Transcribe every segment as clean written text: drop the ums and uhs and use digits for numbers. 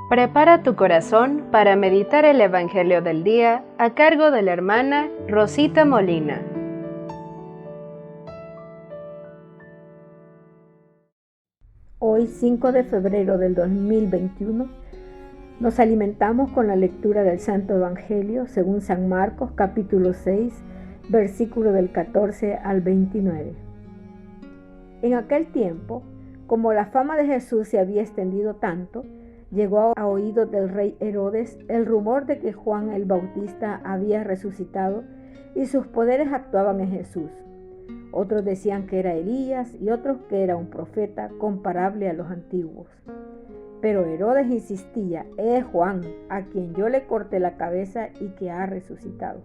Prepara tu corazón para meditar el Evangelio del día a cargo de la hermana Rosita Molina. Hoy, 5 de febrero del 2021, nos alimentamos con la lectura del Santo Evangelio según San Marcos, capítulo 6, versículo del 14 al 29. En aquel tiempo, como la fama de Jesús se había extendido tanto, llegó a oídos del rey Herodes el rumor de que Juan el Bautista había resucitado y sus poderes actuaban en Jesús. Otros decían que era Elías y otros que era un profeta comparable a los antiguos. Pero Herodes insistía: es Juan, a quien yo le corté la cabeza y que ha resucitado.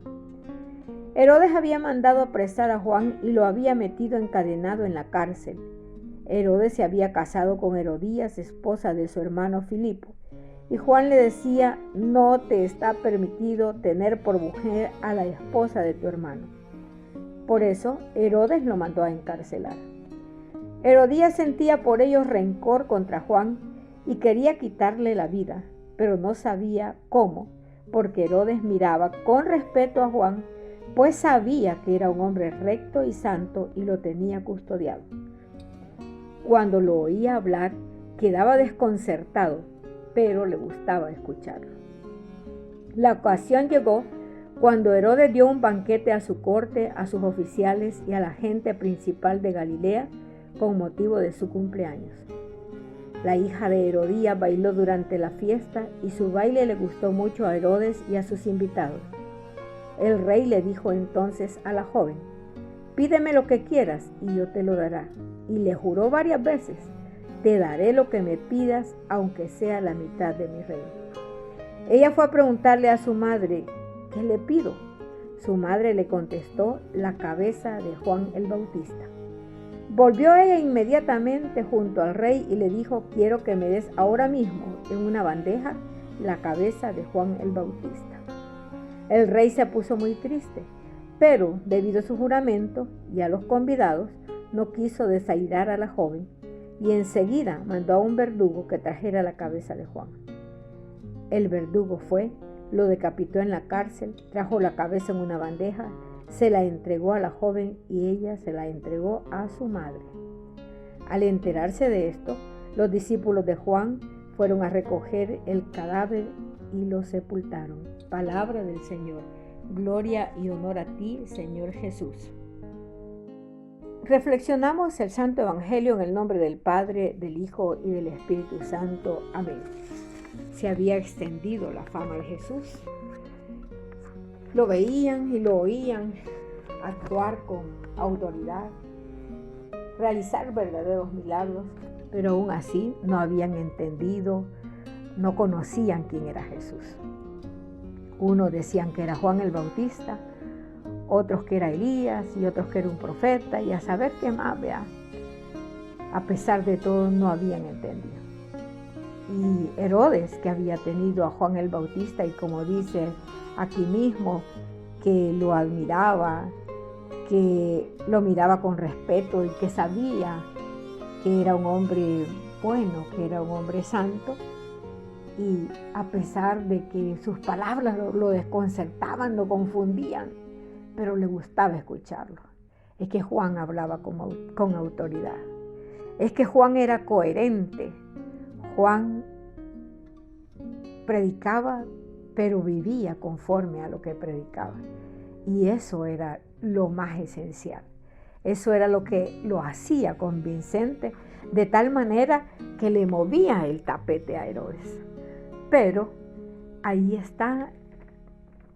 Herodes había mandado apresar a Juan y lo había metido encadenado en la cárcel. Herodes se había casado con Herodías, esposa de su hermano Filipo, y Juan le decía: no te está permitido tener por mujer a la esposa de tu hermano. Por eso Herodes lo mandó a encarcelar. Herodías sentía por ellos rencor contra Juan y quería quitarle la vida, pero no sabía cómo, porque Herodes miraba con respeto a Juan, pues sabía que era un hombre recto y santo y lo tenía custodiado. Cuando lo oía hablar, quedaba desconcertado, pero le gustaba escucharlo. La ocasión llegó cuando Herodes dio un banquete a su corte, a sus oficiales y a la gente principal de Galilea con motivo de su cumpleaños. La hija de Herodías bailó durante la fiesta y su baile le gustó mucho a Herodes y a sus invitados. El rey le dijo entonces a la joven: pídeme lo que quieras y yo te lo daré. Y le juró varias veces: te daré lo que me pidas, aunque sea la mitad de mi reino. Ella fue a preguntarle a su madre: ¿qué le pido? Su madre le contestó: la cabeza de Juan el Bautista. Volvió ella inmediatamente junto al rey y le dijo: quiero que me des ahora mismo en una bandeja la cabeza de Juan el Bautista. El rey se puso muy triste, pero debido a su juramento y a los convidados, no quiso desairar a la joven y enseguida mandó a un verdugo que trajera la cabeza de Juan. El verdugo fue, lo decapitó en la cárcel, trajo la cabeza en una bandeja, se la entregó a la joven y ella se la entregó a su madre. Al enterarse de esto, los discípulos de Juan fueron a recoger el cadáver y lo sepultaron. Palabra del Señor. Gloria y honor a ti, Señor Jesús. Reflexionamos el Santo Evangelio en el nombre del Padre, del Hijo y del Espíritu Santo. Amén. Se había extendido la fama de Jesús. Lo veían y lo oían actuar con autoridad, realizar verdaderos milagros, pero aún así no habían entendido, no conocían quién era Jesús. Unos decían que era Juan el Bautista, otros que era Elías y otros que era un profeta y a saber qué más, vea. A pesar de todo no habían entendido. Y Herodes, que había tenido a Juan el Bautista y como dice aquí mismo, que lo admiraba, que lo miraba con respeto y que sabía que era un hombre bueno, que era un hombre santo, y a pesar de que sus palabras lo desconcertaban, lo confundían, pero le gustaba escucharlo. Es que Juan hablaba con autoridad. Es que Juan era coherente. Juan predicaba, pero vivía conforme a lo que predicaba. Y eso era lo más esencial. Eso era lo que lo hacía convincente, de tal manera que le movía el tapete a Herodes. Pero ahí está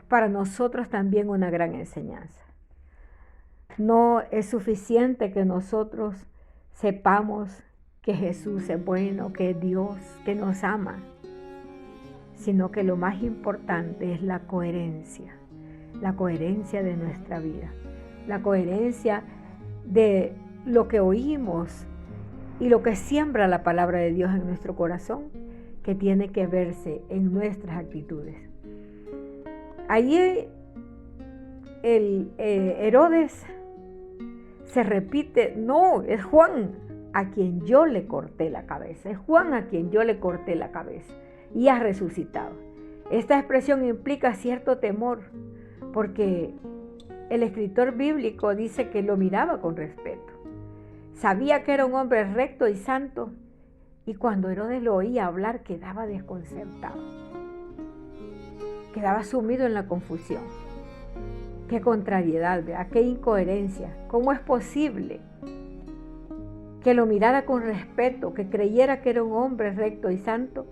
para nosotros también una gran enseñanza. No es suficiente que nosotros sepamos que Jesús es bueno, que es Dios, que nos ama, sino que lo más importante es la coherencia de nuestra vida, la coherencia de lo que oímos y lo que siembra la palabra de Dios en nuestro corazón, que tiene que verse en nuestras actitudes. Allí Herodes se repite: no, es Juan a quien yo le corté la cabeza, es Juan a quien yo le corté la cabeza. y ha resucitado. Esta expresión implica cierto temor, porque el escritor bíblico dice que lo miraba con respeto. Sabía que era un hombre recto y santo, y cuando Herodes lo oía hablar quedaba desconcertado. Quedaba sumido en la confusión. Qué contrariedad, ¿verdad? Qué incoherencia. ¿Cómo es posible que lo mirara con respeto, que creyera que era un hombre recto y santo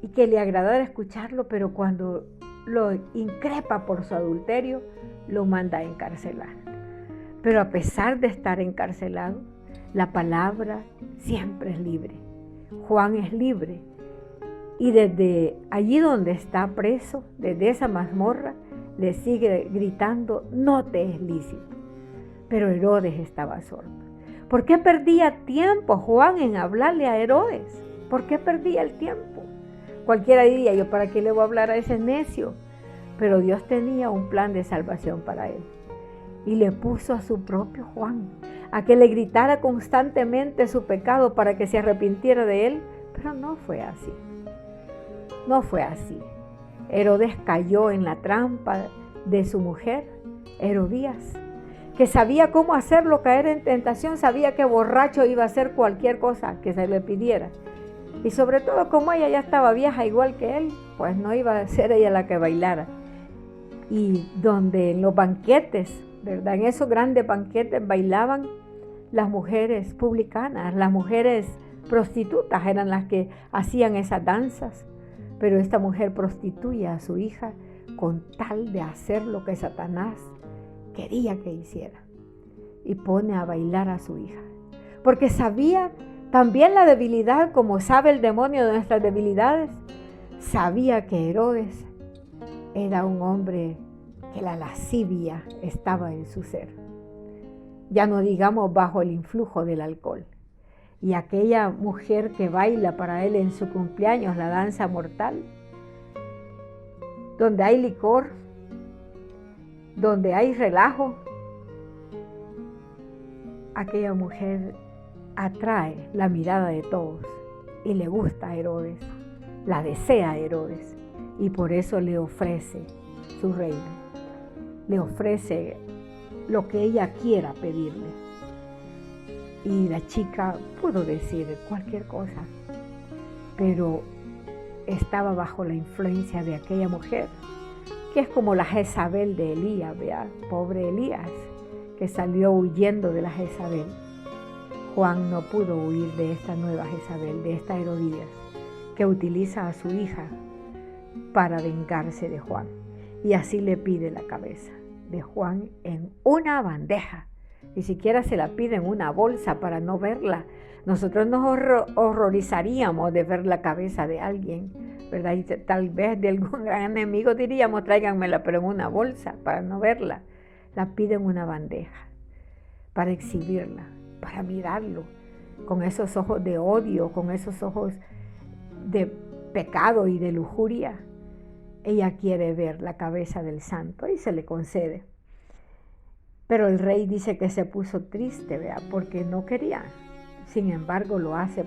y que le agradara escucharlo, pero cuando lo increpa por su adulterio, lo manda a encarcelar? Pero a pesar de estar encarcelado, la palabra siempre es libre. Juan es libre. Y desde allí donde está preso, desde esa mazmorra, le sigue gritando: no te es lícito. Pero Herodes estaba sordo. ¿Por qué perdía tiempo Juan en hablarle a Herodes? ¿Por qué perdía el tiempo? Cualquiera diría: yo para qué le voy a hablar a ese necio. Pero Dios tenía un plan de salvación para él. Y le puso a su propio Juan a que le gritara constantemente su pecado para que se arrepintiera de él. Pero no fue así. No fue así. Herodes cayó en la trampa de su mujer, Herodías, que sabía cómo hacerlo caer en tentación, sabía que borracho iba a hacer cualquier cosa que se le pidiera. Y sobre todo, como ella ya estaba vieja igual que él, pues no iba a ser ella la que bailara. Y donde en los banquetes, ¿verdad? En esos grandes banquetes bailaban las mujeres publicanas, las mujeres prostitutas eran las que hacían esas danzas. Pero esta mujer prostituye a su hija con tal de hacer lo que Satanás quería que hiciera. Y pone a bailar a su hija. Porque sabía también la debilidad, como sabe el demonio de nuestras debilidades. Sabía que Herodes era un hombre que la lascivia estaba en su ser. Ya no digamos bajo el influjo del alcohol. Y aquella mujer que baila para él en su cumpleaños la danza mortal, donde hay licor, donde hay relajo, aquella mujer atrae la mirada de todos y le gusta a Herodes, la desea a Herodes, y por eso le ofrece su reino, le ofrece lo que ella quiera pedirle. Y la chica pudo decir cualquier cosa, pero estaba bajo la influencia de aquella mujer, que es como la Jezabel de Elías, ¿verdad? Pobre Elías, que salió huyendo de la Jezabel. Juan no pudo huir de esta nueva Jezabel, de esta Herodías, que utiliza a su hija para vengarse de Juan. Y así le pide la cabeza de Juan en una bandeja. Ni siquiera se la pide en una bolsa para no verla. Nosotros nos horrorizaríamos de ver la cabeza de alguien, ¿verdad? Y tal vez de algún gran enemigo diríamos: tráiganmela, pero en una bolsa para no verla. La pide en una bandeja para exhibirla, para mirarlo, con esos ojos de odio, con esos ojos de pecado y de lujuria. Ella quiere ver la cabeza del santo y se le concede. Pero el rey dice que se puso triste, ¿verdad? Porque no quería. Sin embargo, lo hace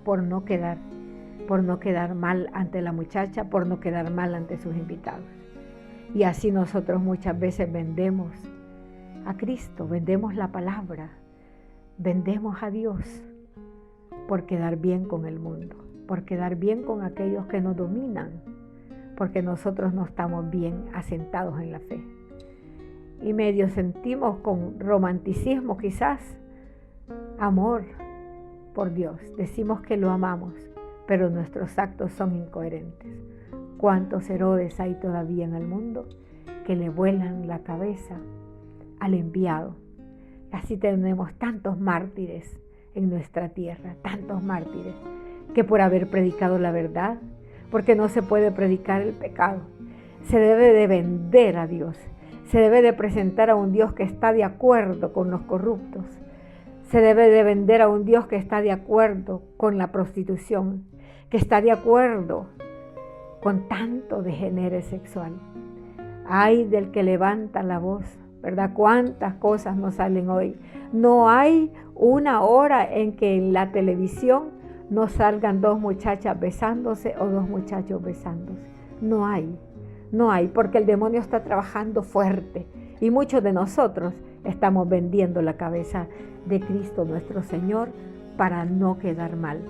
por no quedar mal ante la muchacha, por no quedar mal ante sus invitados. Y así nosotros muchas veces vendemos a Cristo, vendemos la palabra, vendemos a Dios por quedar bien con el mundo, por quedar bien con aquellos que nos dominan, porque nosotros no estamos bien asentados en la fe. Y medio sentimos con romanticismo quizás amor por Dios. Decimos que lo amamos, pero nuestros actos son incoherentes. ¿Cuántos Herodes hay todavía en el mundo que le vuelan la cabeza al enviado? Así tenemos tantos mártires en nuestra tierra, tantos mártires, que por haber predicado la verdad, porque no se puede predicar el pecado, se debe de vender a Dios. Se debe de presentar a un Dios que está de acuerdo con los corruptos. Se debe de vender a un Dios que está de acuerdo con la prostitución, que está de acuerdo con tanto degenere sexual. Ay del que levanta la voz, ¿verdad? Cuántas cosas nos salen hoy. No hay una hora en que en la televisión no salgan dos muchachas besándose o dos muchachos besándose. No hay, porque el demonio está trabajando fuerte y muchos de nosotros estamos vendiendo la cabeza de Cristo nuestro Señor para no quedar mal.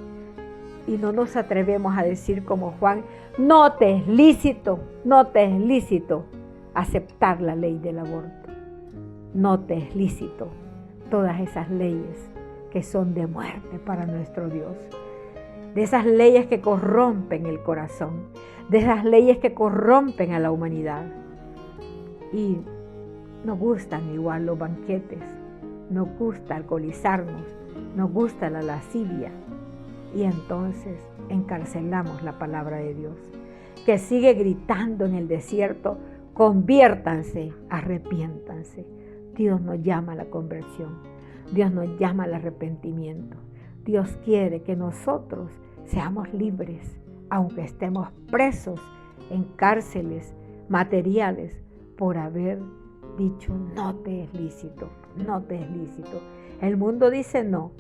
Y no nos atrevemos a decir como Juan, no te es lícito aceptar la ley del aborto. No te es lícito todas esas leyes que son de muerte para nuestro Dios. De esas leyes que corrompen el corazón, de esas leyes que corrompen a la humanidad. Y nos gustan igual los banquetes, nos gusta alcoholizarnos, nos gusta la lascivia. Y entonces encarcelamos la palabra de Dios, que sigue gritando en el desierto, conviértanse, arrepiéntanse. Dios nos llama a la conversión, Dios nos llama al arrepentimiento. Dios quiere que nosotros seamos libres, aunque estemos presos en cárceles materiales por haber dicho no te es lícito, no te es lícito. El mundo dice no,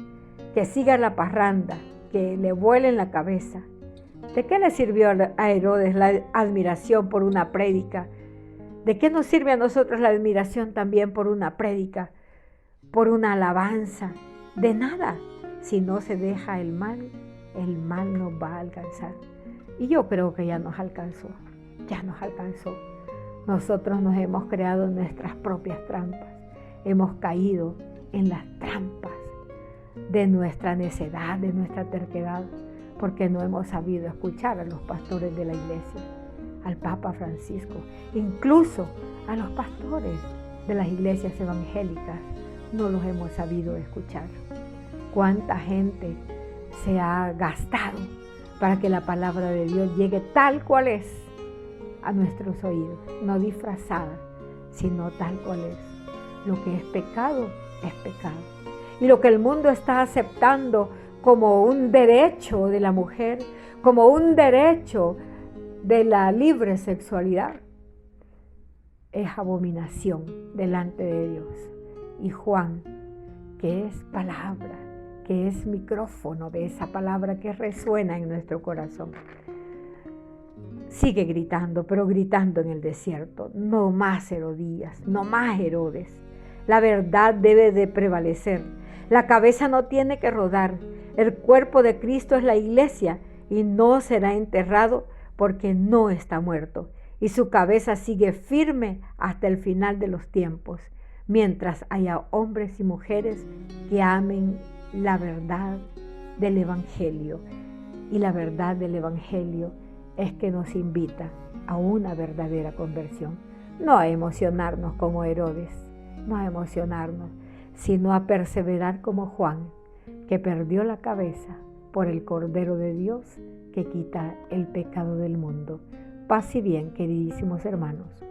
que siga la parranda, que le vuelen la cabeza. ¿De qué le sirvió a Herodes la admiración por una prédica? ¿De qué nos sirve a nosotros la admiración también por una prédica, por una alabanza? De nada. Si no se deja el mal nos va a alcanzar. Y yo creo que ya nos alcanzó. Nosotros nos hemos creado nuestras propias trampas. Hemos caído en las trampas de nuestra necedad, de nuestra terquedad, porque no hemos sabido escuchar a los pastores de la iglesia, al Papa Francisco, incluso a los pastores de las iglesias evangélicas, no los hemos sabido escuchar. Cuánta gente se ha gastado para que la palabra de Dios llegue tal cual es a nuestros oídos, no disfrazada, sino tal cual es. Lo que es pecado, es pecado. Y lo que el mundo está aceptando como un derecho de la mujer, como un derecho de la libre sexualidad, es abominación delante de Dios. Y Juan, que es palabra, que es micrófono de esa palabra que resuena en nuestro corazón, sigue gritando, pero gritando en el desierto: no más Herodías, no más Herodes. La verdad debe de prevalecer. La cabeza no tiene que rodar. El cuerpo de Cristo es la iglesia y no será enterrado porque no está muerto. Y su cabeza sigue firme hasta el final de los tiempos, mientras haya hombres y mujeres que amen la verdad del Evangelio. Y la verdad del Evangelio es que nos invita a una verdadera conversión. No a emocionarnos como Herodes, no a emocionarnos, sino a perseverar como Juan, que perdió la cabeza por el Cordero de Dios que quita el pecado del mundo. Paz y bien, queridísimos hermanos.